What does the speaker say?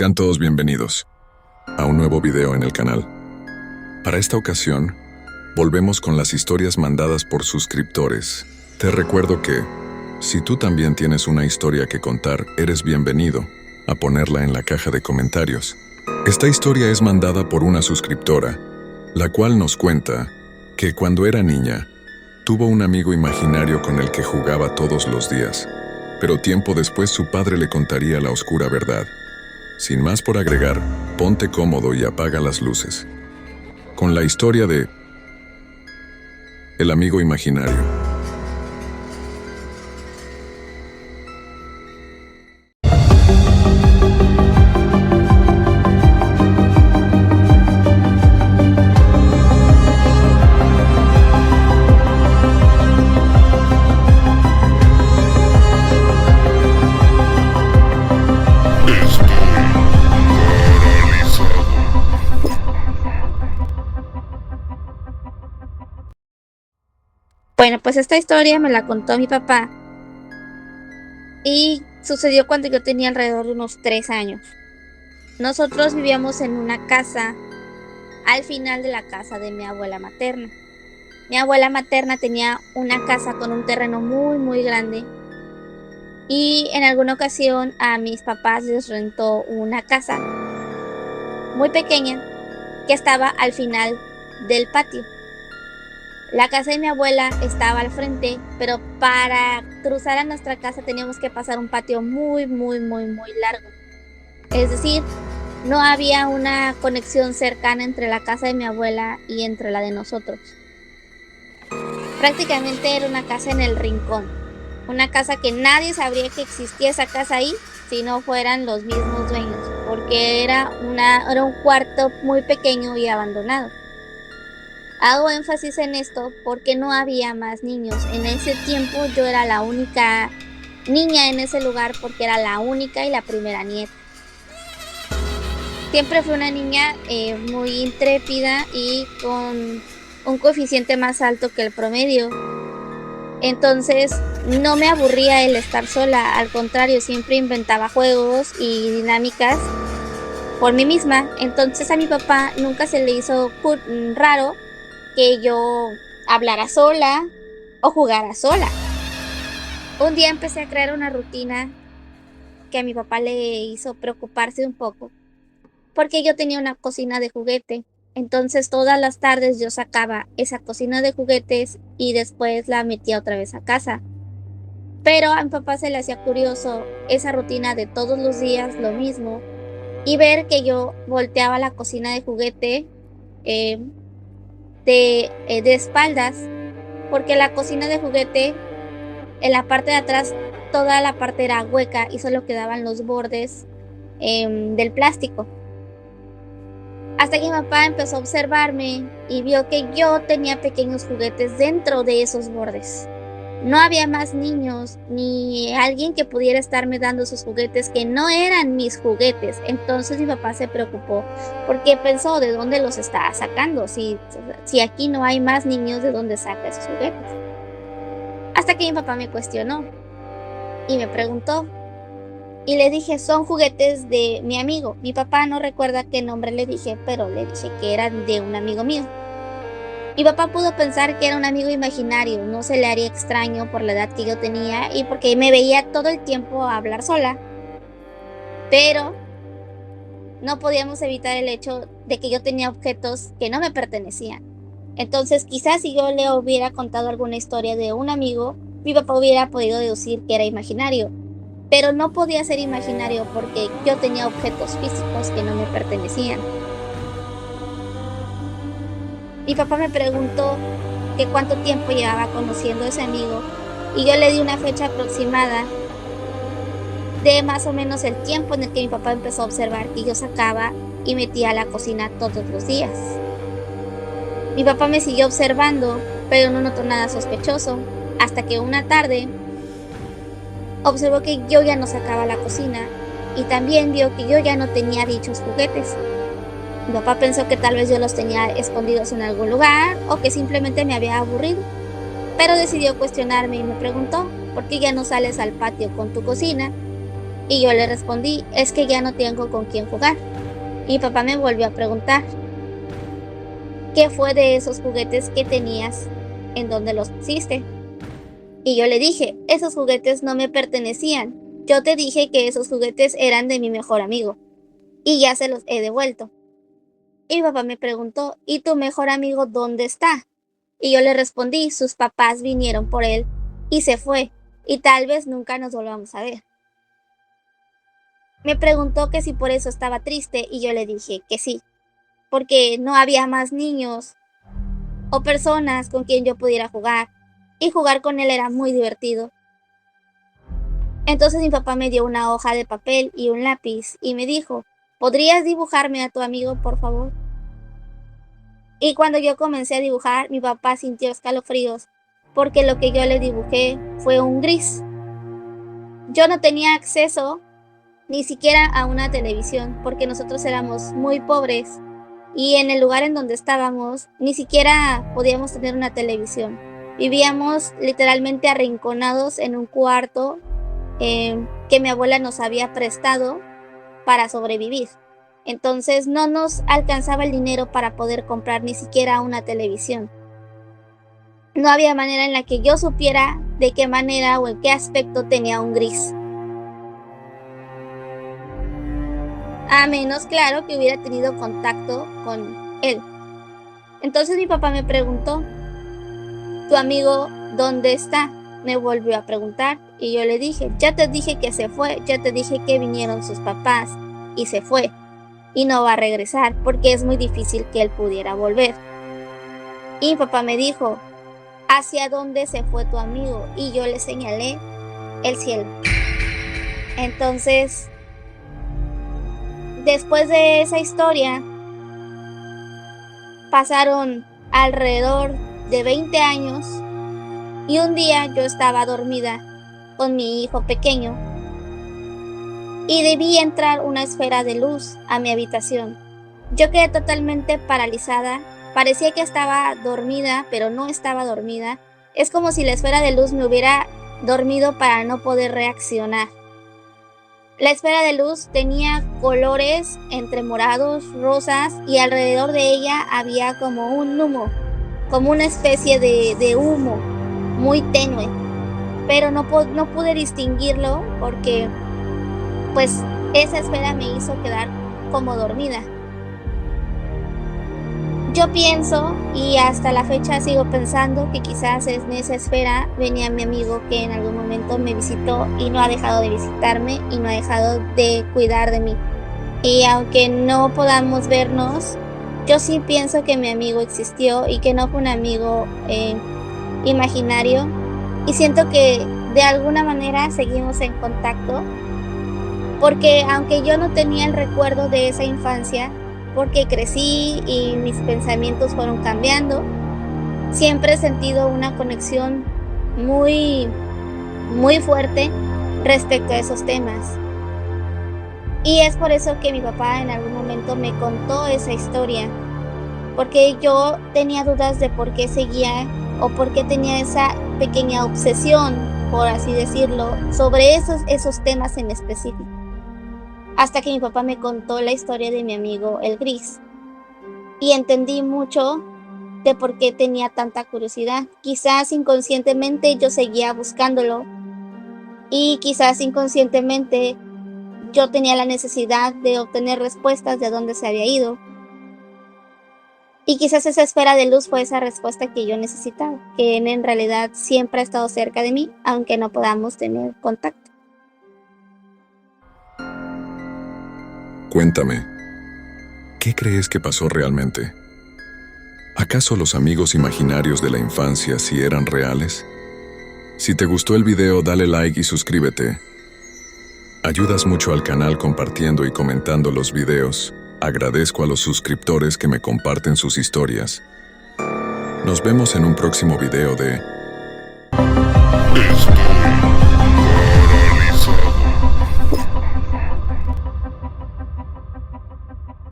Sean todos bienvenidos a un nuevo video en el canal. Para esta ocasión, volvemos con las historias mandadas por suscriptores. Te recuerdo que, si tú también tienes una historia que contar, eres bienvenido a ponerla en la caja de comentarios. Esta historia es mandada por una suscriptora, la cual nos cuenta que cuando era niña, tuvo un amigo imaginario con el que jugaba todos los días, pero tiempo después su padre le contaría la oscura verdad. Sin más por agregar, ponte cómodo y apaga las luces. Con la historia de El amigo imaginario. Bueno, pues esta historia me la contó mi papá y sucedió cuando yo tenía alrededor de unos 3 años. Nosotros vivíamos en una casa al final de la casa de mi abuela materna. Mi abuela materna tenía una casa con un terreno muy grande y en alguna ocasión a mis papás les rentó una casa muy pequeña que estaba al final del patio. La casa de mi abuela estaba al frente, pero para cruzar a nuestra casa teníamos que pasar un patio muy largo. Es decir, no había una conexión cercana entre la casa de mi abuela y entre la de nosotros. Prácticamente era una casa en el rincón. Una casa que nadie sabría que existía esa casa ahí si no fueran los mismos dueños, porque era un cuarto muy pequeño y abandonado. Hago énfasis en esto porque no había más niños. En ese tiempo yo era la única niña en ese lugar porque era la única y la primera nieta. Siempre fui una niña muy intrépida y con un coeficiente más alto que el promedio. Entonces no me aburría el estar sola, al contrario, siempre inventaba juegos y dinámicas por mí misma. Entonces a mi papá nunca se le hizo raro que yo hablara sola o jugara sola. Un día empecé a crear una rutina que a mi papá le hizo preocuparse un poco, porque yo tenía una cocina de juguete. Entonces todas las tardes yo sacaba esa cocina de juguetes y después la metía otra vez a casa. Pero a mi papá se le hacía curioso esa rutina de todos los días lo mismo y ver que yo volteaba la cocina de juguete eh, de espaldas, porque la cocina de juguete, en la parte de atrás, toda la parte era hueca y solo quedaban los bordes del plástico. Hasta que mi papá empezó a observarme y vio que yo tenía pequeños juguetes dentro de esos bordes. No había más niños ni alguien que pudiera estarme dando esos juguetes que no eran mis juguetes. Entonces mi papá se preocupó porque pensó, ¿de dónde los estaba sacando? Si aquí no hay más niños, ¿de dónde saca esos juguetes? Hasta que mi papá me cuestionó y me preguntó. Y le dije, son juguetes de mi amigo. Mi papá no recuerda qué nombre le dije, pero le dije que eran de un amigo mío. Mi papá pudo pensar que era un amigo imaginario, no se le haría extraño por la edad que yo tenía y porque me veía todo el tiempo hablar sola. Pero no podíamos evitar el hecho de que yo tenía objetos que no me pertenecían. Entonces, quizás si yo le hubiera contado alguna historia de un amigo, mi papá hubiera podido deducir que era imaginario. Pero no podía ser imaginario porque yo tenía objetos físicos que no me pertenecían. Mi papá me preguntó que cuánto tiempo llevaba conociendo a ese amigo y yo le di una fecha aproximada de más o menos el tiempo en el que mi papá empezó a observar que yo sacaba y metía a la cocina todos los días. Mi papá me siguió observando, pero no notó nada sospechoso, hasta que una tarde observó que yo ya no sacaba la cocina y también vio que yo ya no tenía dichos juguetes. Mi papá pensó que tal vez yo los tenía escondidos en algún lugar o que simplemente me había aburrido, pero decidió cuestionarme y me preguntó, ¿por qué ya no sales al patio con tu cocina Y yo le respondí, es que ya no tengo con quién jugar. Y mi papá me volvió a preguntar, ¿qué fue de esos juguetes que tenías? ¿En dónde los pusiste? Y yo le dije, esos juguetes no me pertenecían. Yo te dije que esos juguetes eran de mi mejor amigo. Y ya se los he devuelto. Y mi papá me preguntó, ¿y tu mejor amigo dónde está? Y yo le respondí, sus papás vinieron por él y se fue. Y tal vez nunca nos volvamos a ver. Me preguntó que si por eso estaba triste y yo le dije que sí. Porque no había más niños o personas con quien yo pudiera jugar. Y jugar con él era muy divertido. Entonces mi papá me dio una hoja de papel y un lápiz y me dijo, ¿podrías dibujarme a tu amigo, por favor? Y cuando yo comencé a dibujar, mi papá sintió escalofríos, porque lo que yo le dibujé fue un gris. Yo no tenía acceso ni siquiera a una televisión, porque nosotros éramos muy pobres y en el lugar en donde estábamos ni siquiera podíamos tener una televisión. Vivíamos literalmente arrinconados en un cuarto que mi abuela nos había prestado para sobrevivir. Entonces no nos alcanzaba el dinero para poder comprar ni siquiera una televisión. No había manera en la que yo supiera de qué manera o en qué aspecto tenía un gris. A menos, claro, que hubiera tenido contacto con él. Entonces mi papá me preguntó, ¿tu amigo dónde está? Me volvió a preguntar y yo le dije, ya te dije que se fue, ya te dije que vinieron sus papás y se fue. Y no va a regresar porque es muy difícil que él pudiera volver. Y mi papá me dijo, ¿hacia dónde se fue tu amigo? Y yo le señalé el cielo. Entonces, después de esa historia, pasaron alrededor de 20 años y un día yo estaba dormida con mi hijo pequeño y debí entrar una esfera de luz a mi habitación. Yo quedé totalmente paralizada, parecía que estaba dormida, pero no estaba dormida. Es como si la esfera de luz me hubiera dormido para no poder reaccionar. La esfera de luz tenía colores entre morados, rosas y alrededor de ella había como un humo, como una especie de humo muy tenue, pero no pude distinguirlo porque pues esa esfera me hizo quedar como dormida. Yo pienso, y hasta la fecha sigo pensando, que quizás en esa esfera venía mi amigo que en algún momento me visitó y no ha dejado de visitarme y no ha dejado de cuidar de mí. Y aunque no podamos vernos, yo sí pienso que mi amigo existió y que no fue un amigo imaginario. Y siento que de alguna manera seguimos en contacto, porque aunque yo no tenía el recuerdo de esa infancia, porque crecí y mis pensamientos fueron cambiando, siempre he sentido una conexión muy, muy fuerte respecto a esos temas. Y es por eso que mi papá en algún momento me contó esa historia, porque yo tenía dudas de por qué seguía o por qué tenía esa pequeña obsesión, por así decirlo, sobre esos temas en específico. Hasta que mi papá me contó la historia de mi amigo el gris. Y entendí mucho de por qué tenía tanta curiosidad. Quizás inconscientemente yo seguía buscándolo. Y quizás inconscientemente yo tenía la necesidad de obtener respuestas de dónde se había ido. Y quizás esa esfera de luz fue esa respuesta que yo necesitaba. Que él en realidad siempre ha estado cerca de mí, aunque no podamos tener contacto. Cuéntame, ¿qué crees que pasó realmente? ¿Acaso los amigos imaginarios de la infancia sí eran reales? Si te gustó el video, dale like y suscríbete. Ayudas mucho al canal compartiendo y comentando los videos. Agradezco a los suscriptores que me comparten sus historias. Nos vemos en un próximo video de...